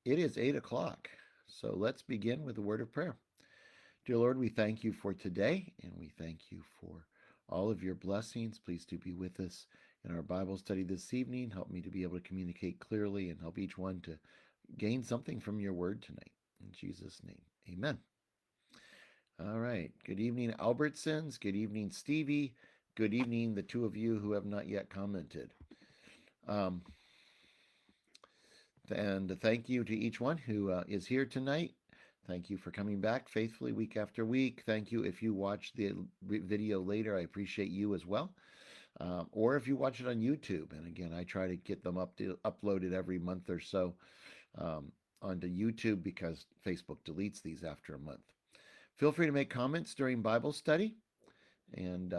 It is 8 o'clock, so let's begin with a word of prayer. Dear Lord, we thank you for today, and we thank you for all of your blessings. Please do be with us in our Bible study this evening. Help me to be able to communicate clearly and help each one to gain something from your word tonight. In Jesus' name, amen. All right. Good evening, Albertsons. Good evening, Stevie. Good evening, the two of you who have not yet commented. Um, and thank you to each one who is here tonight. Thank you for coming back faithfully week after week. Thank you if you watch the video later. I appreciate you as well. Or if you watch it on YouTube. And again, I try to get them uploaded every month or so um, onto YouTube because Facebook deletes these after a month. Feel free to make comments during Bible study and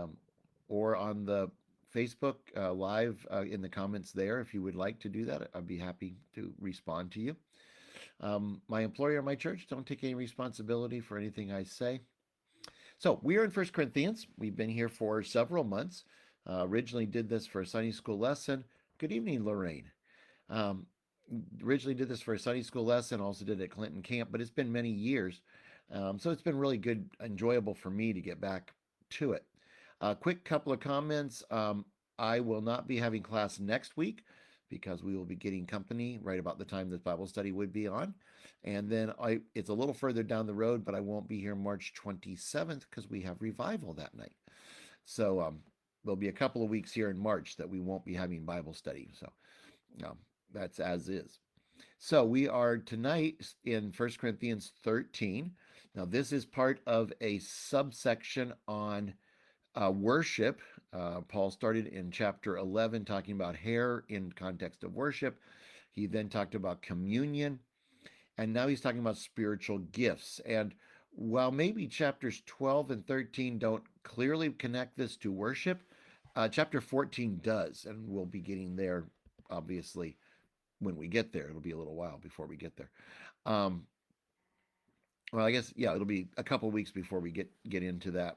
or on the Facebook live in the comments there if you would like to do that. I'd be happy to respond to you. My employer, my church, don't take any responsibility for anything I say. So we are in 1 Corinthians. We've been here for several months. Originally did this for a Sunday school lesson. Good evening, Lorraine. Um, Originally did this for a Sunday school lesson. Also did it at Clinton Camp, but it's been many years. So it's been really good, enjoyable for me to get back to it. A quick couple of comments. I will not be having class next week because we will be getting company right about the time this Bible study would be on. And then it's a little further down the road, but I won't be here March 27th because we have revival that night. So there'll be a couple of weeks here in March that we won't be having Bible study. So that's as is. So we are tonight in 1 Corinthians 13. Now, this is part of a subsection on worship. Paul started in chapter 11 talking about hair in context of worship. He then talked about communion, and now he's talking about spiritual gifts. And while maybe chapters 12 and 13 don't clearly connect this to worship, chapter 14 does, and we'll be getting there, obviously, when we get there. It'll be a little while before we get there. Well, I guess, yeah, it'll be a couple weeks before we get into that.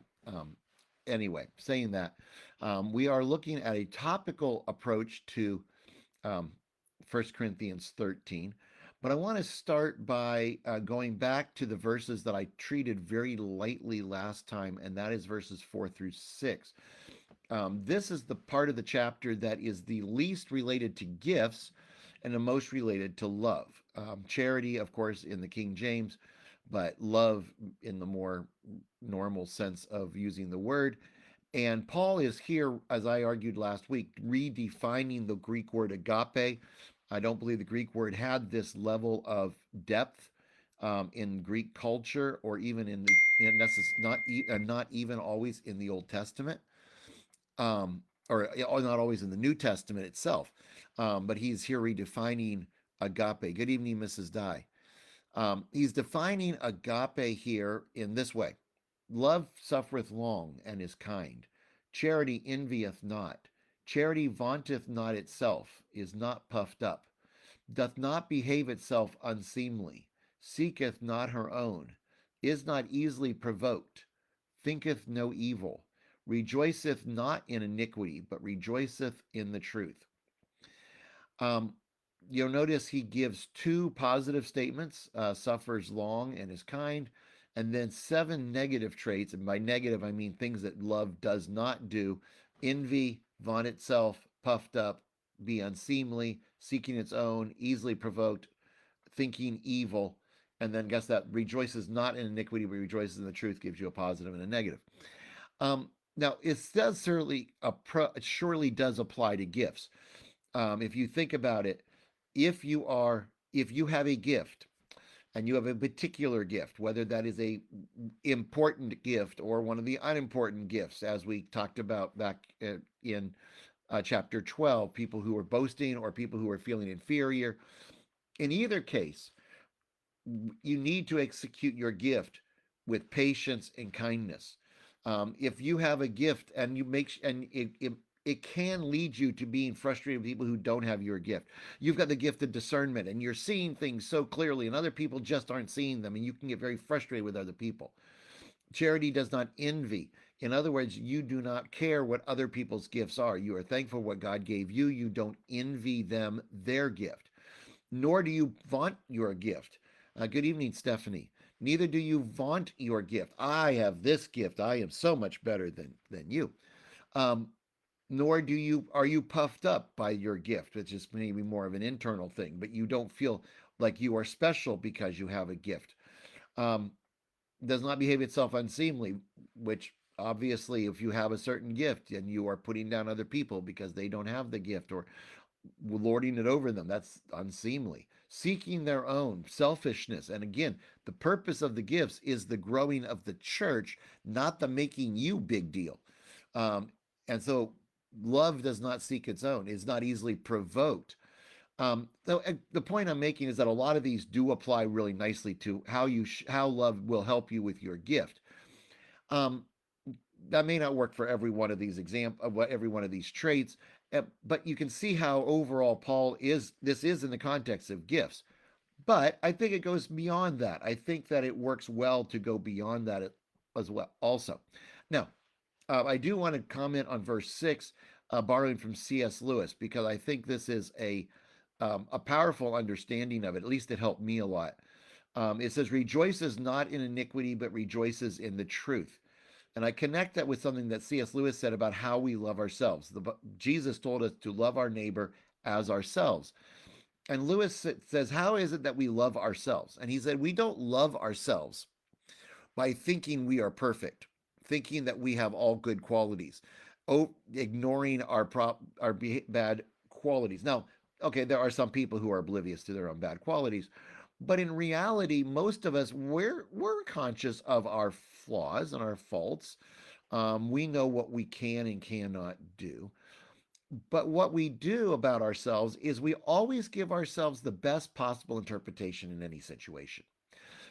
Anyway, saying that, we are looking at a topical approach to 1 Corinthians 13. But I want to start by going back to the verses that I treated very lightly last time, and that is verses 4 through 6. This is the part of the chapter that is the least related to gifts and the most related to love. Charity, of course, in the King James, but love in the more normal sense of using the word. And Paul is here, as I argued last week, redefining the Greek word agape. I don't believe the Greek word had this level of depth in Greek culture, or even not even always in the Old Testament, or not always in the New Testament itself. But he's here redefining agape. Good evening, Mrs. Dye. He's defining agape here in this way. Love suffereth long and is kind. Charity envieth not. Charity vaunteth not itself, is not puffed up, doth not behave itself unseemly, seeketh not her own, is not easily provoked, thinketh no evil, rejoiceth not in iniquity, but rejoiceth in the truth. You'll notice he gives two positive statements, suffers long and is kind, and then 7 negative traits. And by negative, I mean things that love does not do: envy, vaunt itself, puffed up, be unseemly, seeking its own, easily provoked, thinking evil. And then guess that rejoices not in iniquity, but rejoices in the truth, gives you a positive and a negative. Now, it does surely does apply to gifts. If you think about it, if you have a gift and you have a particular gift, whether that is a important gift or one of the unimportant gifts, as we talked about back in chapter 12, people who are boasting or people who are feeling inferior, in either case, you need to execute your gift with patience and kindness. If you have a gift and it can lead you to being frustrated with people who don't have your gift. You've got the gift of discernment and you're seeing things so clearly and other people just aren't seeing them, and you can get very frustrated with other people. Charity does not envy. In other words, you do not care what other people's gifts are. You are thankful for what God gave you. You don't envy them their gift. nor do you vaunt your gift. Good evening, Stephanie. Neither do you vaunt your gift. I have this gift. I am so much better than you. Um, Nor do you are you puffed up by your gift, which is maybe more of an internal thing, but you don't feel like you are special because you have a gift. Um, does not behave itself unseemly, which obviously, if you have a certain gift and you are putting down other people because they don't have the gift or lording it over them, that's unseemly. Seeking their own, selfishness. And again, the purpose of the gifts is the growing of the church, not the making you big deal. Um, and so love does not seek its own, is not easily provoked. The point I'm making is that a lot of these do apply really nicely to how love will help you with your gift. Um, that may not work for every one of these every one of these traits, but you can see how overall Paul is. This is in the context of gifts, but I think it goes beyond that. I think that it works well to go beyond that as well. Also, now I do want to comment on verse 6, borrowing from C.S. Lewis, because I think this is a powerful understanding of it. At least it helped me a lot. It says, rejoices not in iniquity, but rejoices in the truth. And I connect that with something that C.S. Lewis said about how we love ourselves. Jesus told us to love our neighbor as ourselves. And Lewis says, how is it that we love ourselves? And he said, we don't love ourselves by thinking we are perfect, thinking that we have all good qualities, ignoring our bad qualities. Now, okay, there are some people who are oblivious to their own bad qualities, but in reality, most of us we're conscious of our flaws and our faults. We know what we can and cannot do. But what we do about ourselves is we always give ourselves the best possible interpretation in any situation.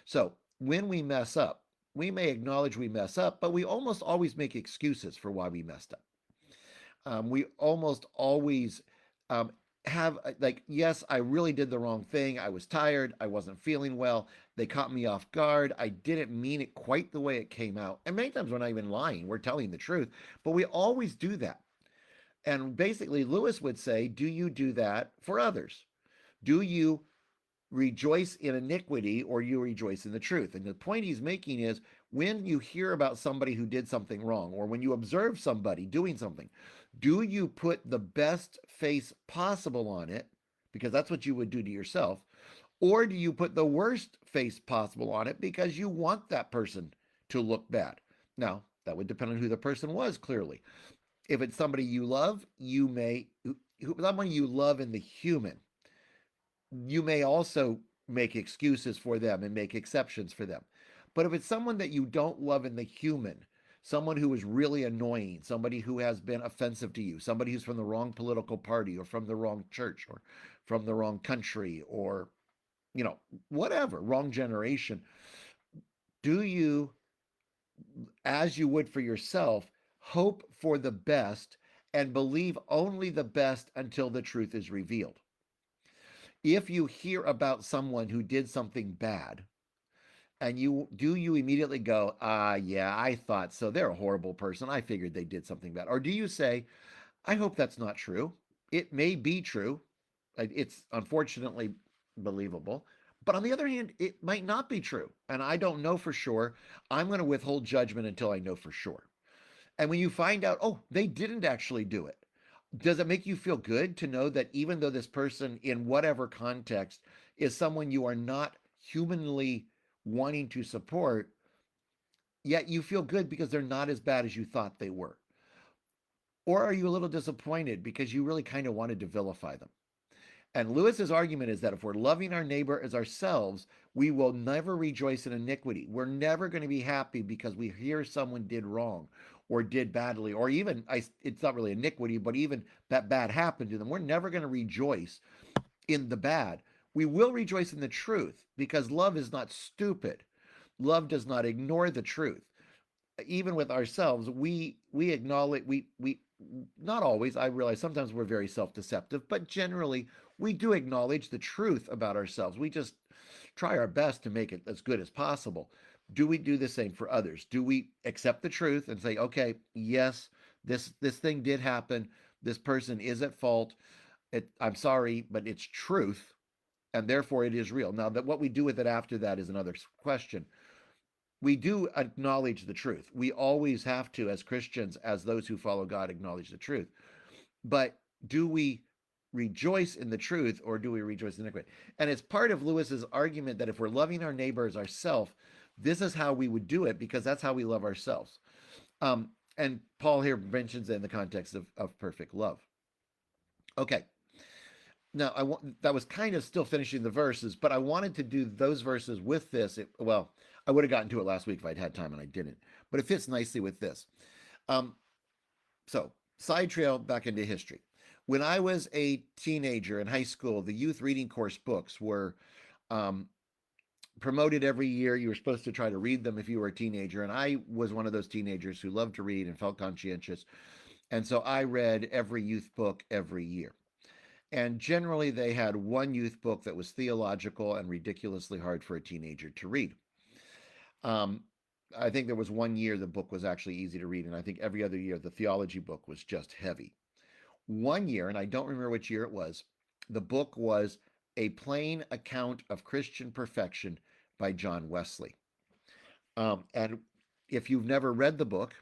So when we mess up, we may acknowledge we mess up, but we almost always make excuses for why we messed up. We almost always um, have, like, yes, I really did the wrong thing. I was tired. I wasn't feeling well. They caught me off guard. I didn't mean it quite the way it came out. And many times we're not even lying. We're telling the truth, but we always do that. And basically, Lewis would say, do you do that for others? Do you rejoice in iniquity or you rejoice in the truth? And the point he's making is when you hear about somebody who did something wrong or when you observe somebody doing something, do you put the best face possible on it? Because that's what you would do to yourself. Or do you put the worst face possible on it because you want that person to look bad? Now, that would depend on who the person was, clearly. If it's somebody you love, someone you love in the human, you may also make excuses for them and make exceptions for them. But if it's someone that you don't love in the human, someone who is really annoying, somebody who has been offensive to you, somebody who's from the wrong political party or from the wrong church or from the wrong country or, whatever, wrong generation, do you, as you would for yourself, hope for the best and believe only the best until the truth is revealed? If you hear about someone who did something bad, and you immediately go, yeah, I thought so. They're a horrible person. I figured they did something bad. Or do you say, I hope that's not true. It may be true. It's unfortunately believable. But on the other hand, it might not be true. And I don't know for sure. I'm going to withhold judgment until I know for sure. And when you find out, oh, they didn't actually do it, does it make you feel good to know that even though this person, in whatever context, is someone you are not humanly wanting to support, yet you feel good because they're not as bad as you thought they were? Or are you a little disappointed because you really kind of wanted to vilify them? And Lewis's argument is that if we're loving our neighbor as ourselves, we will never rejoice in iniquity. We're never going to be happy because we hear someone did wrong or did badly, or even, it's not really iniquity, but even that bad happened to them. We're never going to rejoice in the bad. We will rejoice in the truth because love is not stupid. Love does not ignore the truth. Even with ourselves, we acknowledge, we not always, I realize sometimes we're very self-deceptive, but generally we do acknowledge the truth about ourselves. We just try our best to make it as good as possible. Do we do the same for others? Do we accept the truth and say, okay, yes, this thing did happen. This person is at fault. I'm sorry, but it's truth. and therefore it is real. Now, that what we do with it after that is another question. We do acknowledge the truth. We always have to, as Christians, as those who follow God, acknowledge the truth. But do we rejoice in the truth, or do we rejoice in iniquity? And it's part of Lewis's argument that if we're loving our neighbor as ourselves, this is how we would do it, because that's how we love ourselves. And Paul here mentions it in the context of perfect love. Okay. Now, that was kind of still finishing the verses, but I wanted to do those verses with this. Well, I would have gotten to it last week if I'd had time, and I didn't. But it fits nicely with this. Um, so, side trail back into history. When I was a teenager in high school, the youth reading course books were um, promoted every year. You were supposed to try to read them if you were a teenager. And I was one of those teenagers who loved to read and felt conscientious. And so I read every youth book every year. And generally, they had one youth book that was theological and ridiculously hard for a teenager to read. Um, I think there was one year the book was actually easy to read, and I think every other year the theology book was just heavy. One year, and I don't remember which year it was, the book was A Plain Account of Christian Perfection by John Wesley. And if you've never read the book,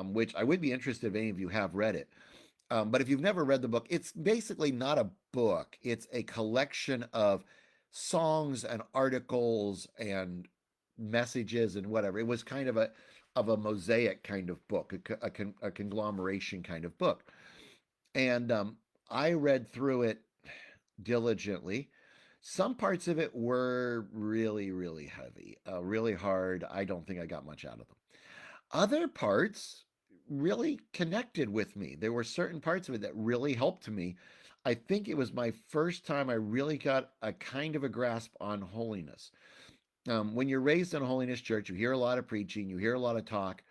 which I would be interested if any of you have read it, but if you've never read the book, it's basically not a book. It's a collection of songs and articles and messages and whatever. It was kind of a mosaic kind of book, a conglomeration kind of book. And I read through it diligently. Some parts of it were really, really heavy, really hard. I don't think I got much out of them. Other parts really connected with me. There were certain parts of it that really helped me. I think it was my first time I really got a kind of a grasp on holiness. When you're raised in a holiness church, you hear a lot of preaching, you hear a lot of talk,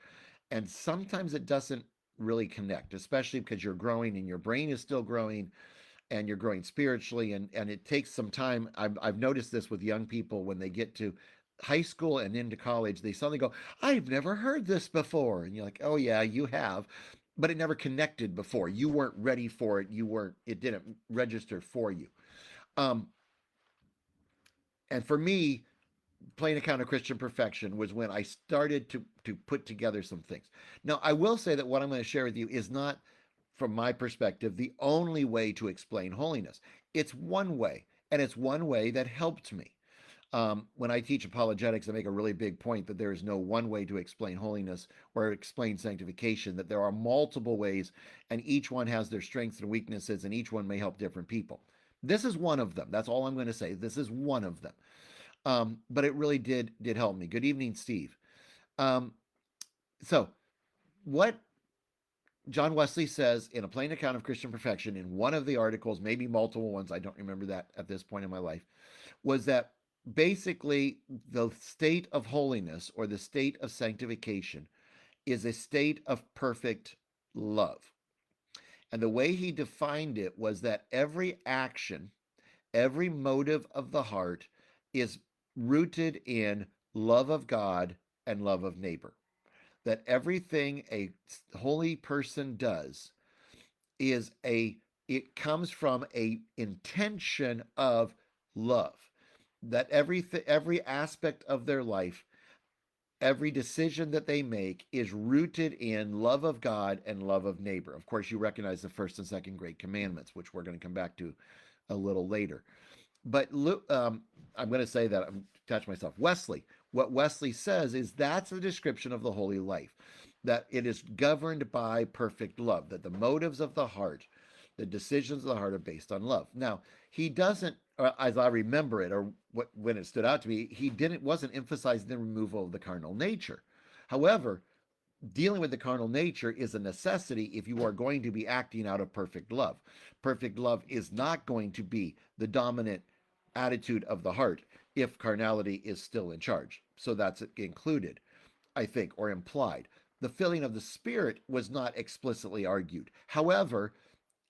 and sometimes it doesn't really connect, especially because you're growing and your brain is still growing and you're growing spiritually, and it takes some time. I've noticed this with young people when they get to high school and into college, they suddenly go, I've never heard this before. And you're like, oh yeah, you have, but it never connected before. You weren't ready for it. It didn't register for you. Um, and for me, Plain Account of Christian Perfection was when I started to put together some things. Now, I will say that what I'm going to share with you is not, from my perspective, the only way to explain holiness. It's one way, and it's one way that helped me. When I teach apologetics, I make a really big point that there is no one way to explain holiness or explain sanctification, that there are multiple ways, and each one has their strengths and weaknesses, and each one may help different people. This is one of them. That's all I'm going to say. This is one of them. But it really did help me. Good evening, Steve. Um, so, what John Wesley says in A Plain Account of Christian Perfection, in one of the articles, maybe multiple ones, I don't remember that at this point in my life, was that basically the state of holiness or the state of sanctification is a state of perfect love. And the way he defined it was that every action, every motive of the heart is rooted in love of God and love of neighbor. That everything a holy person does it comes from a intention of love. That every aspect of their life, every decision that they make is rooted in love of God and love of neighbor. Of course, you recognize the first and second great commandments, which we're going to come back to a little later. But I'm going to say that I'm touch myself. What Wesley says is that's a description of the holy life, that it is governed by perfect love, that the motives of the heart, the decisions of the heart are based on love. Now, he doesn't, as I remember it, or when it stood out to me, wasn't emphasizing the removal of the carnal nature. However, dealing with the carnal nature is a necessity if you are going to be acting out of perfect love. Perfect love is not going to be the dominant attitude of the heart if carnality is still in charge. So that's included, I think, or implied. The filling of the Spirit was not explicitly argued. However,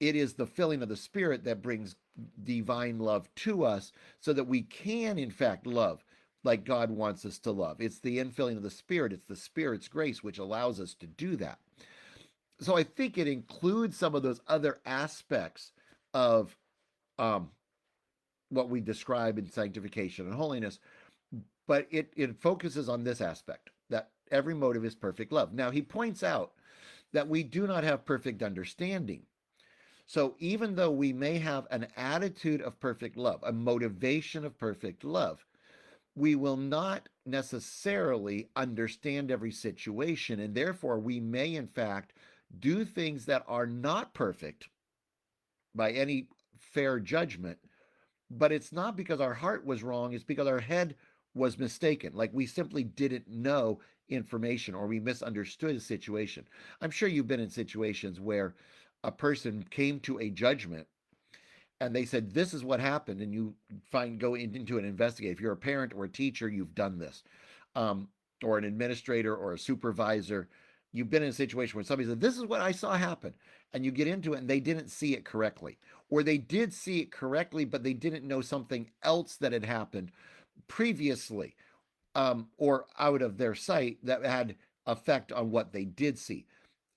it is the filling of the Spirit that brings divine love to us so that we can, in fact, love like God wants us to love. It's the infilling of the Spirit. It's the Spirit's grace which allows us to do that. So I think it includes some of those other aspects of what we describe in sanctification and holiness, but it focuses on this aspect that every motive is perfect love. Now, he points out that we do not have perfect understanding. So even though we may have an attitude of perfect love, a motivation of perfect love, we will not necessarily understand every situation. And therefore, we may, in fact, do things that are not perfect by any fair judgment. But it's not because our heart was wrong, it's because our head was mistaken. Like we simply didn't know information or we misunderstood a situation. I'm sure you've been in situations where a person came to a judgment and they said, "This is what happened," and you go into an investigate. If you're a parent or a teacher, you've done this, um, or an administrator or a supervisor. You've been in a situation where somebody said, "This is what I saw happen," and you get into it and they didn't see it correctly, or they did see it correctly, but they didn't know something else that had happened previously, or out of their sight that had effect on what they did see.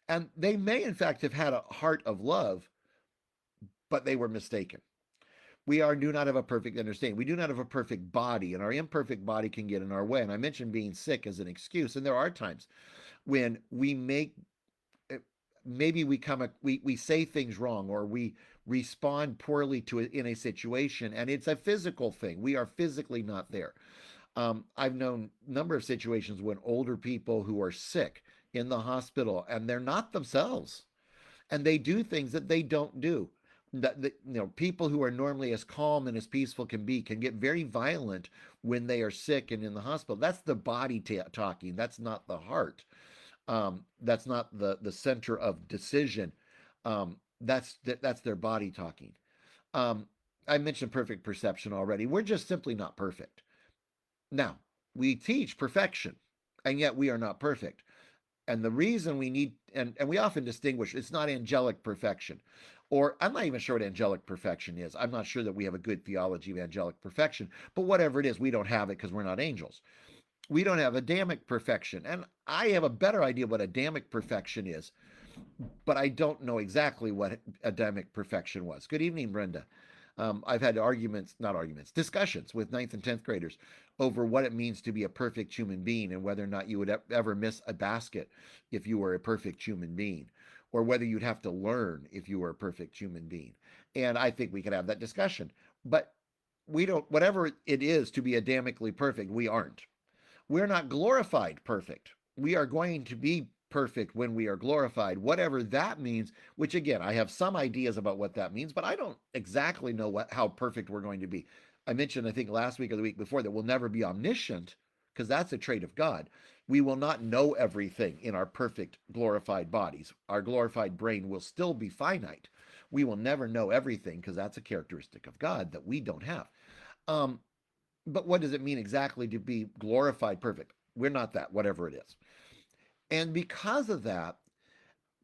And they may, in fact, have had a heart of love, but they were mistaken. Do not have a perfect understanding. We do not have a perfect body, and our imperfect body can get in our way. And I mentioned being sick as an excuse, and there are times when we make maybe we say things wrong or we respond poorly to it in a situation, and it's a physical thing. We are physically not there. I've known a number of situations when older people who are sick in the hospital and they're not themselves and they do things that they don't do. People who are normally as calm and as peaceful can be can get very violent when they are sick and in the hospital. That's the body talking. That's not the heart. That's not the center of decision. That's their body talking. Um, I mentioned perfect perception already. We're just simply not perfect. Now, we teach perfection, and yet we are not perfect. And the reason we need, and we often distinguish, it's not angelic perfection. Or I'm not even sure what angelic perfection is. I'm not sure that we have a good theology of angelic perfection, but whatever it is, we don't have it because we're not angels. We don't have Adamic perfection. And I have a better idea what Adamic perfection is, but I don't know exactly what Adamic perfection was. Good evening, Brenda. I've had discussions with ninth and 10th graders over what it means to be a perfect human being and whether or not you would ever miss a basket if you were a perfect human being, or whether you'd have to learn if you were a perfect human being. And I think we could have that discussion. But we don't, whatever it is to be Adamically perfect, we aren't. We're not glorified perfect. We are going to be perfect when we are glorified, whatever that means, which again, I have some ideas about what that means, but I don't exactly know how perfect we're going to be. I mentioned, I think last week or the week before, that we'll never be omniscient because that's a trait of God. We will not know everything in our perfect glorified bodies. Our glorified brain will still be finite. We will never know everything because that's a characteristic of God that we don't have. Um, but what does it mean exactly to be glorified perfect? We're not that, whatever it is. And because of that,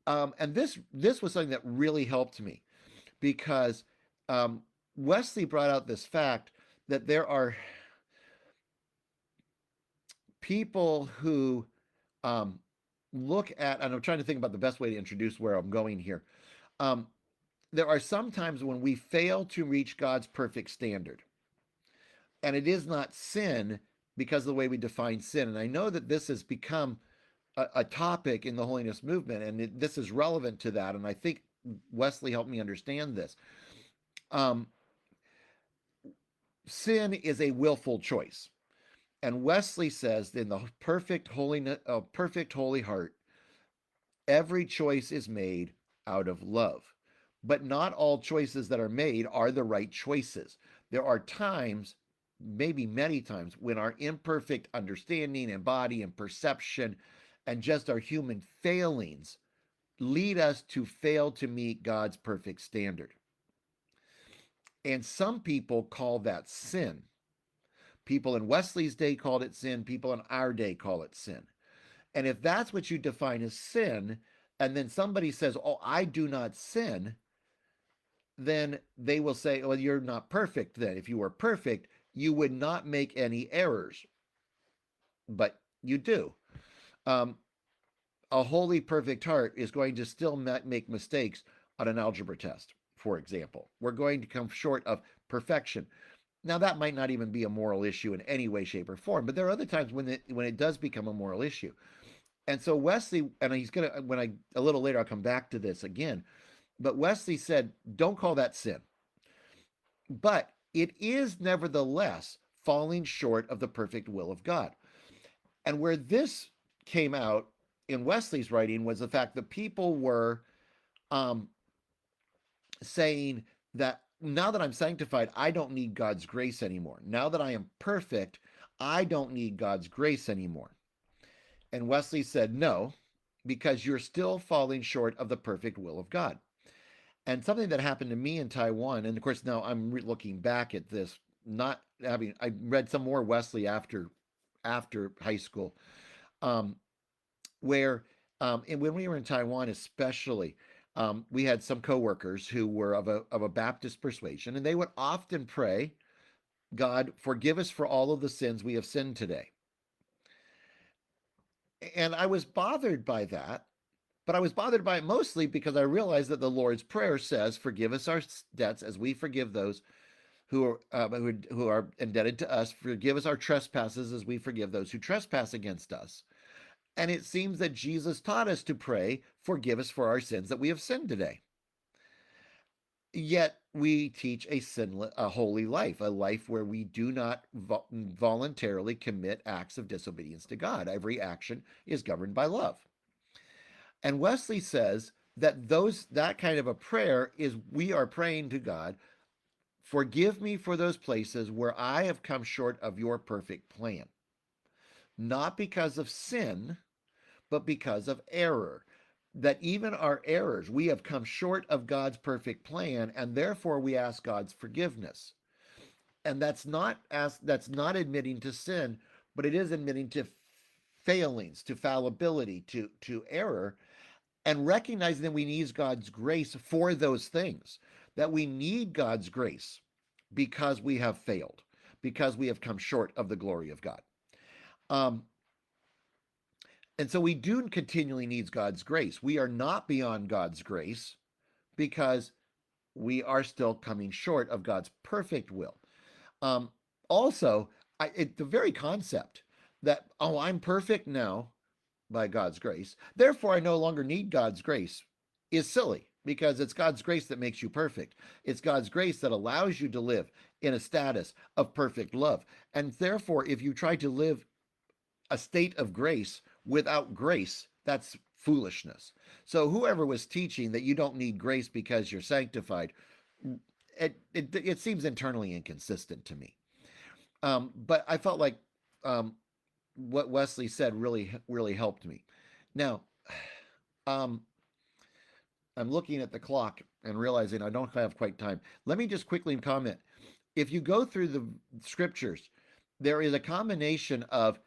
and this was something that really helped me because um, Wesley brought out this fact that there are people who look at, and I'm trying to think about the best way to introduce where I'm going here. Um, there are some times when we fail to reach God's perfect standard, and it is not sin because of the way we define sin. And I know that this has become a topic in the holiness movement, and this is relevant to that. And I think Wesley helped me understand this. Um, Sin is a willful choice, and Wesley says in the perfect holiness, perfect holy heart, every choice is made out of love. But not all choices that are made are the right choices. There are times, maybe many times, when our imperfect understanding and body and perception and just our human failings lead us to fail to meet God's perfect standard. And some people call that sin. People in Wesley's day called it sin. People in our day call it sin. And if that's what you define as sin, and then somebody says, "Oh, I do not sin," then they will say, "Well, you're not perfect then. If you were perfect, you would not make any errors." But you do. Um, a wholly perfect heart is going to still make mistakes on an algebra test, for example. We're going to come short of perfection. Now that might not even be a moral issue in any way, shape, or form, but there are other times when it does become a moral issue. And so Wesley, and he's gonna when I a little later I'll come back to this again, but Wesley said, don't call that sin. But it is nevertheless falling short of the perfect will of God. And where this came out in Wesley's writing was the fact that people were um, saying that now that I'm sanctified, I don't need God's grace anymore. Now that I am perfect, I don't need God's grace anymore. And Wesley said, no, because you're still falling short of the perfect will of God. And something that happened to me in Taiwan, and of course now I'm looking back at this, not having I read some more Wesley after high school, um, where and when we were in Taiwan, especially, we had some coworkers who were of a Baptist persuasion, and they would often pray, "God, forgive us for all of the sins we have sinned today." And I was bothered by that, but I was bothered by it mostly because I realized that the Lord's Prayer says, "Forgive us our debts as we forgive those who are indebted to us. Forgive us our trespasses as we forgive those who trespass against us." And it seems that Jesus taught us to pray, "Forgive us for our sins that we have sinned today." Yet we teach a holy life, a life where we do not voluntarily commit acts of disobedience to God. Every action is governed by love. And Wesley says that that kind of a prayer is we are praying to God, forgive me for those places where I have come short of your perfect plan. Not because of sin, but because of error. That even our errors, we have come short of God's perfect plan, and therefore we ask God's forgiveness. And that's not admitting to sin, but it is admitting to failings, to fallibility, to error, and recognizing that we need God's grace for those things. That we need God's grace because we have failed, because we have come short of the glory of God. Um, And so we do continually need God's grace. We are not beyond God's grace because we are still coming short of God's perfect will. Um, Also, the very concept that, oh, I'm perfect now by God's grace, therefore I no longer need God's grace, is silly because it's God's grace that makes you perfect. It's God's grace that allows you to live in a status of perfect love. And therefore, if you try to live a state of grace without grace, that's foolishness. So whoever was teaching that you don't need grace because you're sanctified, it seems internally inconsistent to me. But I felt like what Wesley said really helped me. Now, um, I'm looking at the clock and realizing I don't have quite time. Let me just quickly comment. If you go through the scriptures, there is a combination of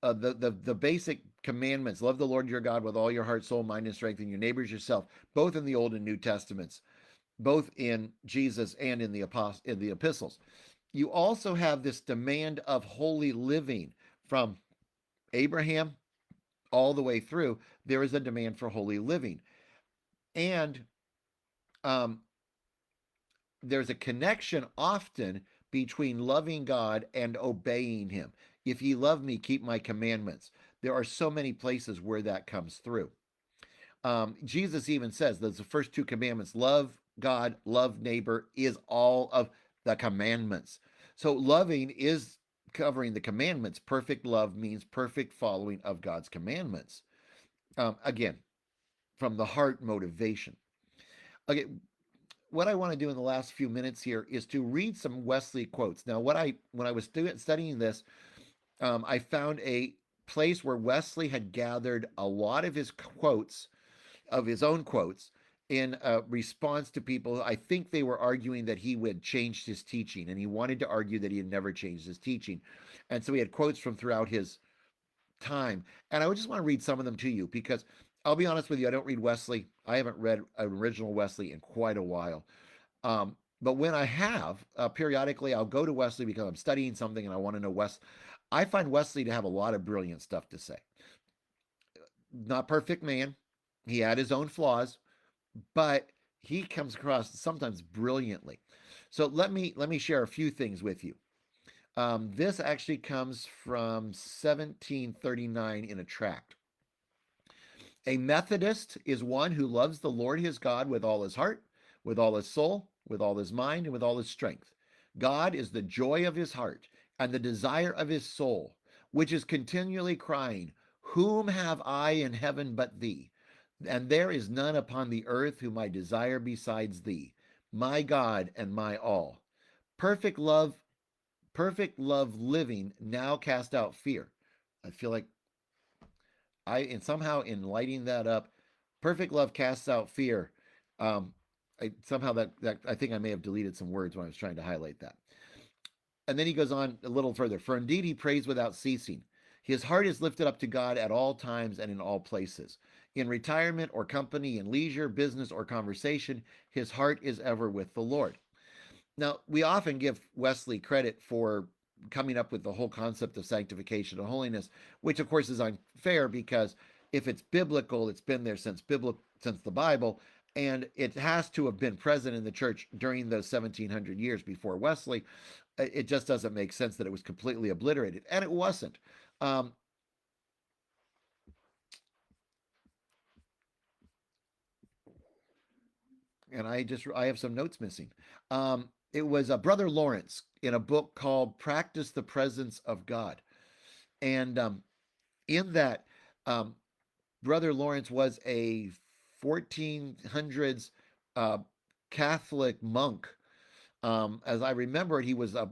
the basic commandments: love the Lord your God with all your heart, soul, mind, and strength, and your neighbors yourself, both in the Old and New Testaments, both in Jesus and in the epistles. You also have this demand of holy living from Abraham all the way through. There is a demand for holy living, and um, there's a connection often between loving God and obeying Him. If ye love me, keep my commandments. There are so many places where that comes through. Jesus even says those the first two commandments: love God, love neighbor, is all of the commandments. So loving is covering the commandments. Perfect love means perfect following of God's commandments. Again, from the heart motivation. Okay, what I want to do in the last few minutes here is to read some Wesley quotes. Now, when I was studying this, I found a place where Wesley had gathered a lot of his quotes, of his own quotes, in response to people. I think they were arguing that he had changed his teaching, and he wanted to argue that he had never changed his teaching. And so he had quotes from throughout his time. And I would just want to read some of them to you because I'll be honest with you, I don't read Wesley. I haven't read an original Wesley in quite a while. But when I have, periodically, I'll go to Wesley because I'm studying something and I want to know I find Wesley to have a lot of brilliant stuff to say. Not perfect man. He had his own flaws, but he comes across sometimes brilliantly. So let me share a few things with you. This actually comes from 1739 in a tract. A Methodist is one who loves the Lord his God with all his heart, with all his soul, with all his mind, and with all his strength. God is the joy of his heart and the desire of his soul, which is continually crying, whom have I in heaven but thee? And there is none upon the earth whom I desire besides thee, my God and my all. Perfect love, perfect love living now cast out fear. I feel like and somehow in lighting that up, perfect love casts out fear. Um, somehow that I think I may have deleted some words when I was trying to highlight that. And then he goes on a little further. For indeed he prays without ceasing. His heart is lifted up to God at all times and in all places. In retirement or company, in leisure, business, or conversation, his heart is ever with the Lord. Now, we often give Wesley credit for coming up with the whole concept of sanctification and holiness, which of course is unfair because if it's biblical, it's been there since the Bible, and it has to have been present in the church during those 1700 years before Wesley. It just doesn't make sense that it was completely obliterated, and it wasn't. Um, and I have some notes missing. It was Brother Lawrence in a book called "Practice the Presence of God," and in that, um, Brother Lawrence was a 1400s uh, Catholic monk. As I remember it, he was a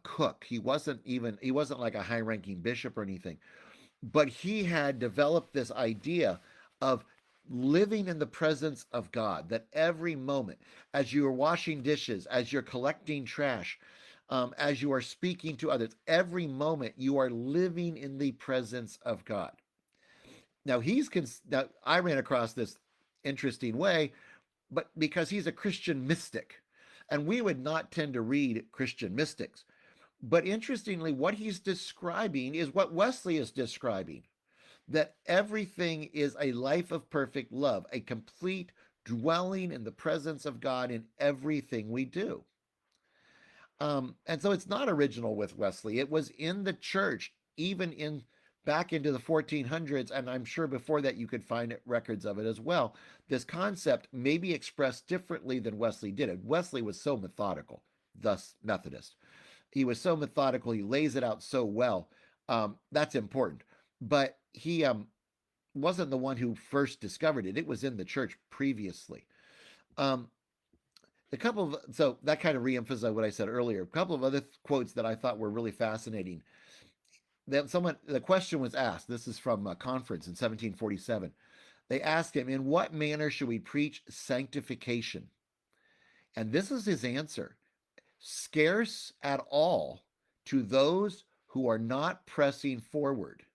cook. He wasn't like a high-ranking bishop or anything, but he had developed this idea of living in the presence of God, that every moment, as you are washing dishes, as you're collecting trash, as you are speaking to others, every moment you are living in the presence of God. Now I ran across this interesting way, but because he's a Christian mystic, and we would not tend to read Christian mystics. But interestingly, what he's describing is what Wesley is describing, that everything is a life of perfect love, a complete dwelling in the presence of God in everything we do. And so it's not original with Wesley. It was in the church, even in back into the 1400s, and I'm sure before that you could find records of it as well. This concept may be expressed differently than Wesley did it. Wesley was so methodical, thus Methodist. He was so methodical, he lays it out so well. That's important. But he wasn't the one who first discovered it. It was in the church previously. Um, so that kind of reemphasized what I said earlier. A couple of other quotes that I thought were really fascinating. The question was asked. This is from a conference in 1747. They asked him, "In what manner should we preach sanctification?" And this is his answer: "Scarce at all to those who are not pressing forward.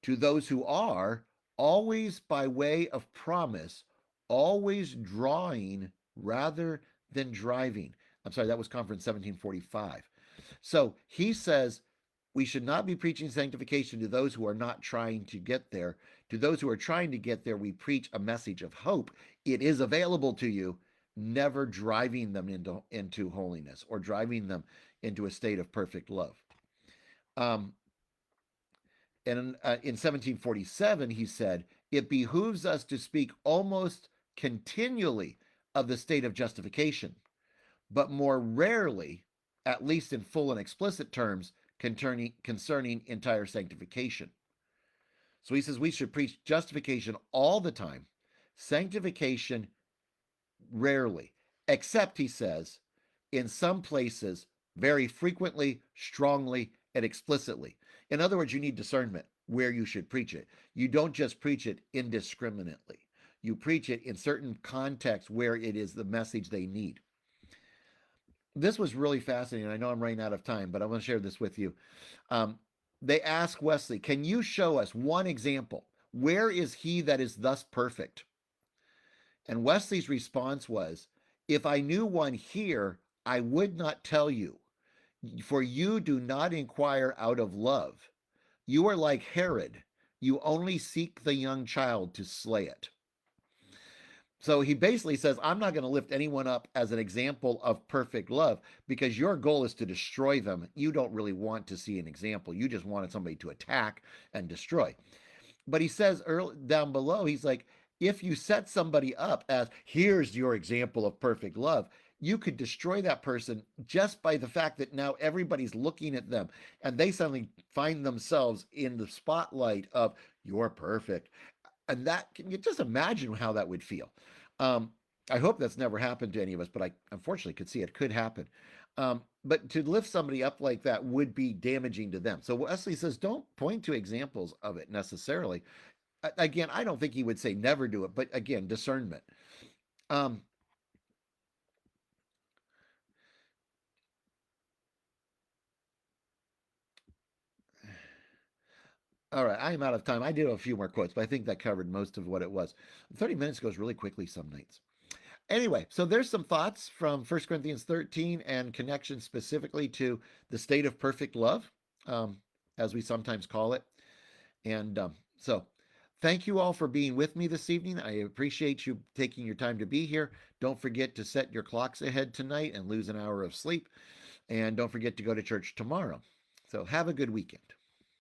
To those who are, always by way of promise, always drawing rather than driving." I'm sorry, that was conference 1745. So he says we should not be preaching sanctification to those who are not trying to get there. To those who are trying to get there, we preach a message of hope. It is available to you, never driving them into holiness or driving them into a state of perfect love. Um, in 1747, he said, "It behooves us to speak almost continually of the state of justification, but more rarely, at least in full and explicit terms, concerning entire sanctification." So he says we should preach justification all the time, sanctification rarely, except, he says, in some places, very frequently, strongly, and explicitly. In other words, you need discernment where you should preach it. You don't just preach it indiscriminately. You preach it in certain contexts where it is the message they need. This was really fascinating. I know I'm running out of time, but I want to share this with you. Um, they asked Wesley, "Can you show us one example? Where is he that is thus perfect?" And Wesley's response was, "If I knew one here, I would not tell you, for you do not inquire out of love. You are like Herod. You only seek the young child to slay it." So he basically says, I'm not going to lift anyone up as an example of perfect love because your goal is to destroy them. You don't really want to see an example. You just wanted somebody to attack and destroy. But he says early down below, he's like, if you set somebody up as here's your example of perfect love, you could destroy that person just by the fact that now everybody's looking at them and they suddenly find themselves in the spotlight of you're perfect. And that can you just imagine how that would feel. Um, I hope that's never happened to any of us, but I unfortunately could see it could happen. But to lift somebody up like that would be damaging to them. So Wesley says, don't point to examples of it necessarily. Again, I don't think he would say never do it, but again, discernment. Um, all right, I am out of time. I did have a few more quotes, but I think that covered most of what it was. 30 minutes goes really quickly some nights. Anyway, so there's some thoughts from 1 Corinthians 13 and connection specifically to the state of perfect love, um, as we sometimes call it. And so thank you all for being with me this evening. I appreciate you taking your time to be here. Don't forget to set your clocks ahead tonight and lose an hour of sleep. And don't forget to go to church tomorrow. So have a good weekend.